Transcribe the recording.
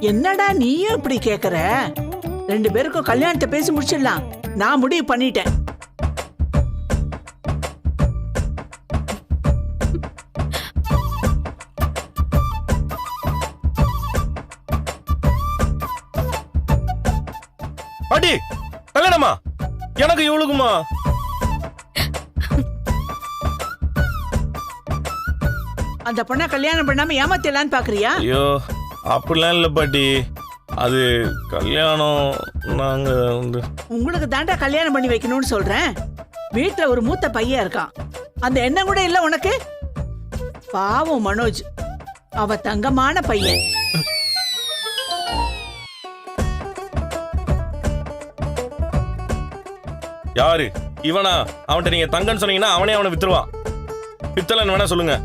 என்னடா நீயும் இப்படி கேக்குற? 2 பேருக்கும் கல்யாணத்தை பேசி முடிச்சிடலாம். நான் முடிவு பண்ணிட்டேன். அடி கல்யாணமா? எனக்கு இவளுக்குமா? அந்த பொண்ணை கல்யாணம் பண்ணாம ஏமாத்தலான்னு பாக்குறியா? ஐயோ அப்படிலாம் இல்ல பாட்டி. அது கல்யாணம் நாங்க உங்களுக்கு தாண்டா கல்யாணம் பண்ணி வைக்கணும்னு சொல்றேன். வீட்டுல ஒரு மூத்த பையன் இருக்கான். அந்த எண்ணம் கூட இல்ல உனக்கு? பாவம் மனோஜ், அவ தங்கமான பையன். யாரு இவனா? அவன்கிட்ட நீங்க தங்கன்னு சொன்னீங்கன்னா அவனே அவனை வித்துருவான். பித்தலன்னு வேணா சொல்லுங்க.